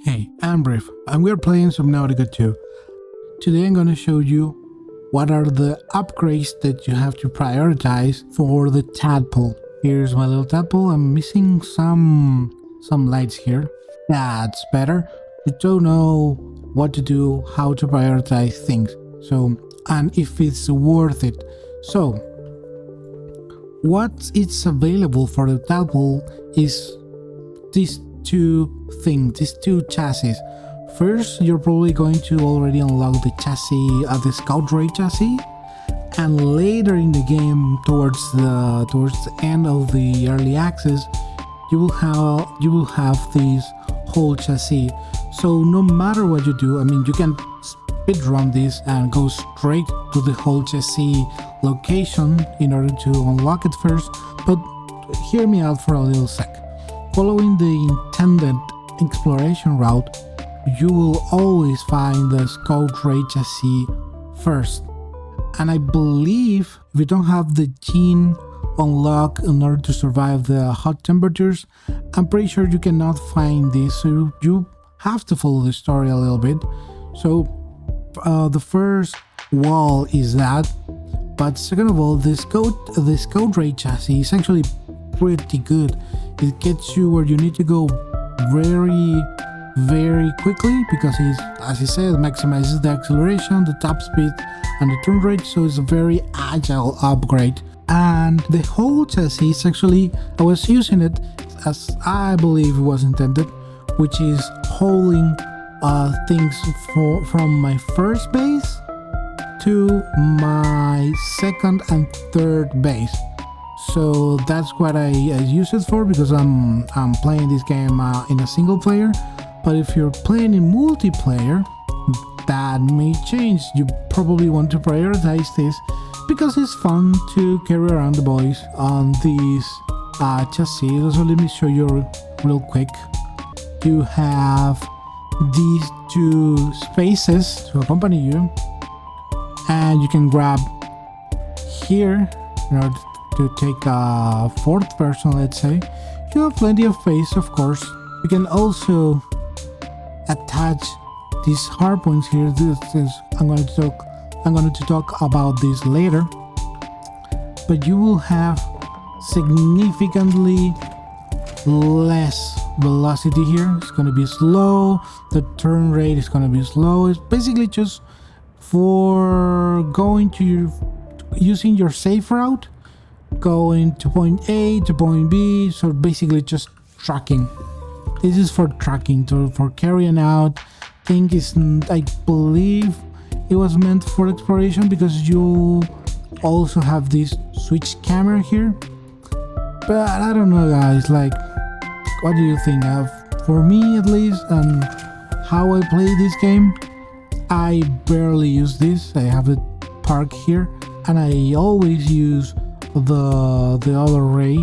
Hey, I'm Riff, and we're playing Subnautica 2. Today I'm going to show you what are the upgrades that you have to prioritize for the Tadpole. Here's my little Tadpole. I'm missing some lights here. That's better. You don't know what to do, how to prioritize things. And if it's worth it. So, what is available for the Tadpole is these two things, these two chassis. First, you're probably going to already unlock the chassis, the Scout Ray chassis, and later in the game, towards the end of the early access, you will have this whole chassis. So no matter what you do, I mean, you can speedrun this and go straight to the whole chassis location in order to unlock it first. But hear me out for a little sec. Following the intended exploration route, you will always find the Scout Ray chassis first. And I believe if you don't have the gene unlocked in order to survive the hot temperatures, I'm pretty sure you cannot find this, so you have to follow the story a little bit. So the first wall is that, but second of all, the Scout Ray chassis is actually pretty good. It gets you where you need to go very quickly, because it, as I said, maximizes the acceleration, the top speed, and the turn rate, so it's a very agile upgrade. And the whole chassis is actually, I was using it as I believe it was intended, which is hauling things from my first base to my second and third base. So that's what I use it for, because I'm playing this game in a single player. But if you're playing in multiplayer, that may change. You probably want to prioritize this because it's fun to carry around the boys on these chassis. So let me show you real quick. You have these two spaces to accompany you, and you can grab here in order to take a fourth person, let's say. You have plenty of space, of course. You can also attach these harpoons here. I'm going to talk about this later. But you will have significantly less velocity here. It's going to be slow. The turn rate is going to be slow. It's basically just for going to using your safe route, going to point A to point B. So basically just tracking. This is for tracking, for carrying out things. I believe it was meant for exploration, because you also have this switch camera here. But I don't know, guys, like, what do you think? For me at least, and how I play this game, I barely use this. I have it parked here, and I always use the other ray,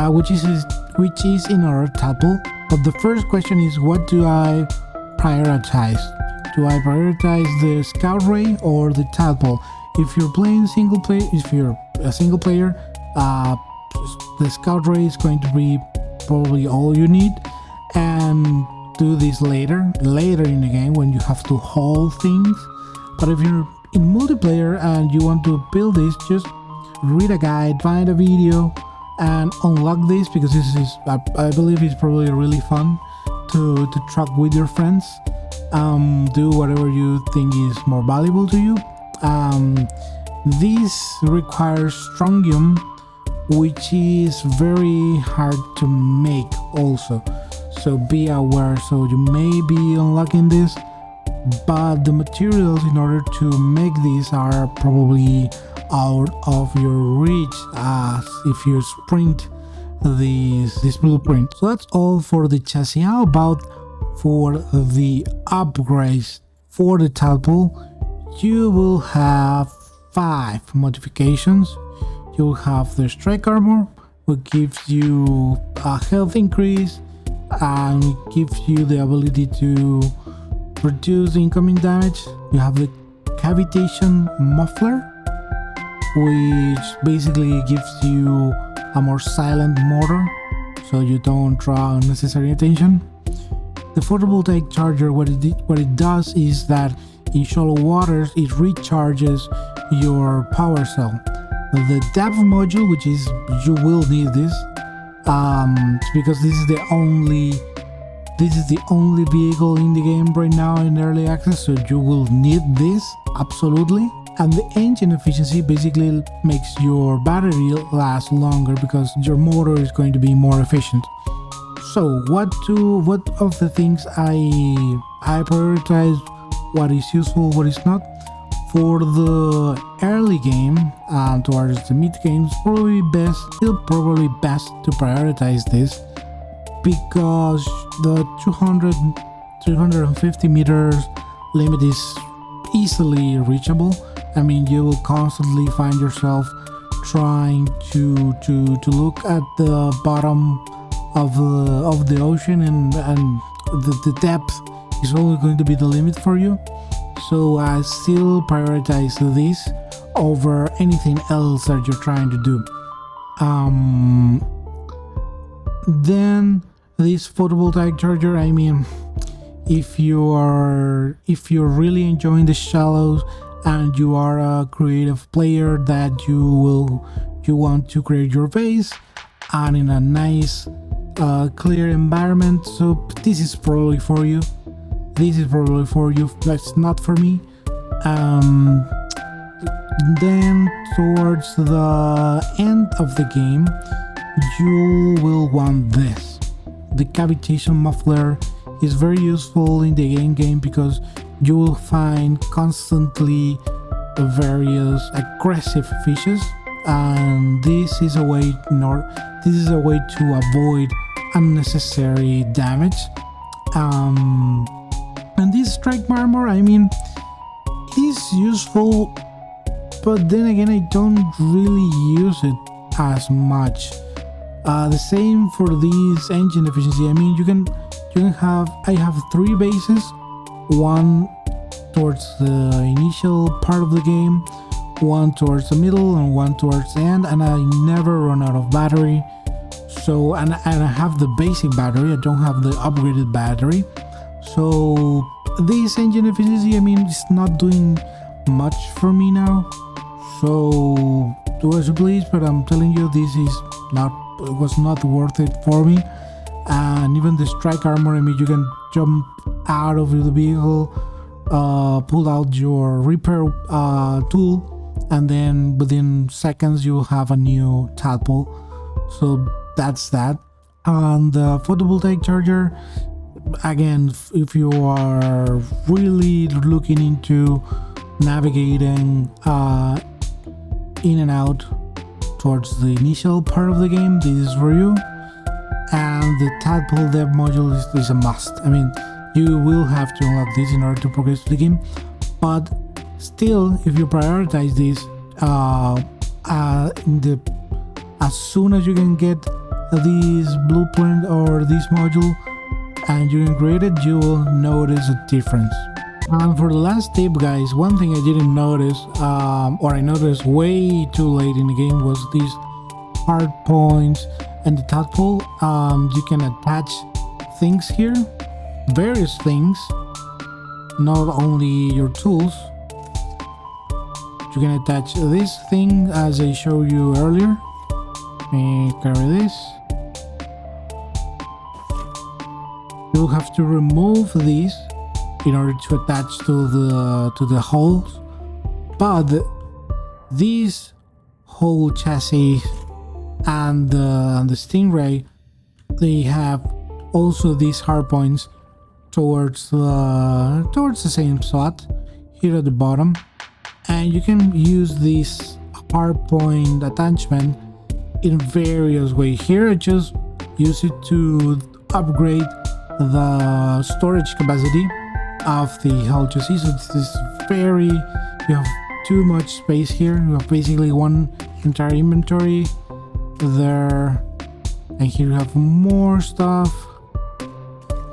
which is in our Tadpole. But the first question is, what do I prioritize? Do I prioritize the Scout Ray or the Tadpole? If you're playing single player, if you're a single player, the Scout Ray is going to be probably all you need, and do this later in the game when you have to haul things. But if you're in multiplayer and you want to build this, just read a guide, find a video, and unlock this, because this is, I believe it's probably really fun to track with your friends. Do whatever you think is more valuable to you. This requires strontium, which is very hard to make also, so be aware. So you may be unlocking this, but the materials in order to make these are probably out of your reach, as if you sprint this blueprint. So that's all for the chassis. How about for the upgrades for the Tadpole? You will have 5 modifications. You will have the strike armor, which gives you a health increase and it gives you the ability to reduce incoming damage. You have the cavitation muffler, which basically gives you a more silent motor, so you don't draw unnecessary attention. The The photovoltaic charger, what it does is that in shallow waters it recharges your power cell. The depth module, which is, you will need this, because this is the only vehicle in the game right now in early access, so you will need this absolutely. And the engine efficiency basically makes your battery last longer because your motor is going to be more efficient. So what of the things I prioritize, what is useful, what is not. For the early game and towards the mid game, it's probably best to prioritize this, because the 350 meters limit is easily reachable. I mean, you will constantly find yourself trying to look at the bottom of the ocean, and the depth is only going to be the limit for you. So I still prioritize this over anything else that you're trying to do. Then this photovoltaic charger, I mean, if you're really enjoying the shallows and you are a creative player that you want to create your base and in a nice clear environment, so this is probably for you. That's not for me. Then towards the end of the game, you will want this. The cavitation muffler is very useful in the game because you will find constantly various aggressive fishes, and this is a way to avoid unnecessary damage. And this strike armor, I mean, it is useful, but then again, I don't really use it as much. The same for this engine efficiency. I mean, I have 3 bases, one towards the initial part of the game, one towards the middle, and one towards the end, and I never run out of battery. So, and I have the basic battery, I don't have the upgraded battery. So this engine efficiency, I mean, it's not doing much for me now. So do as you please, but I'm telling you, it was not worth it for me. And even the strike armor, I mean, you can jump out of the vehicle, pull out your repair tool, and then within seconds you have a new tadpole. So that's that. And the photovoltaic charger, again, if you are really looking into navigating in and out towards the initial part of the game, this is for you. And the tadpole dev module is a must. I mean, you will have to unlock this in order to progress to the game, but still, if you prioritize this, as soon as you can get this blueprint or this module and you can create it, you will notice a difference. And for the last tip, guys, one thing I didn't notice, or I noticed way too late in the game, was these hard points and the tadpole. You can attach things here, various things, not only your tools. You can attach this thing as I showed you earlier. Carry this. You'll have to remove these in order to attach to the holes, but these whole chassis and the Stingray, they have also these hard points towards the same spot here at the bottom, and you can use this hard point attachment in various ways. Here I just use it to upgrade the storage capacity of the whole chassis. So this is you have too much space here. You have basically one entire inventory there, and here you have more stuff,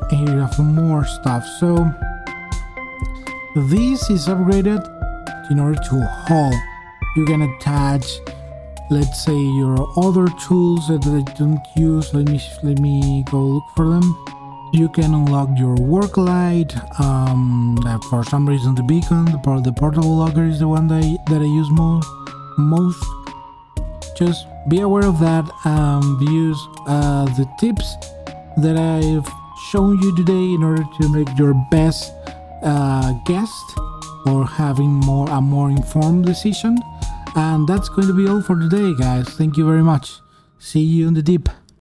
and here you have more stuff. So this is upgraded in order to haul. You can attach, let's say, your other tools that I don't use. Let me go look for them. You can unlock your work light. For some reason, the beacon, the portable logger is the one that I use most. Just be aware of that. Use the tips that I've shown you today in order to make your best guest or having a more informed decision. And that's going to be all for today, guys. Thank you very much. See you in the deep.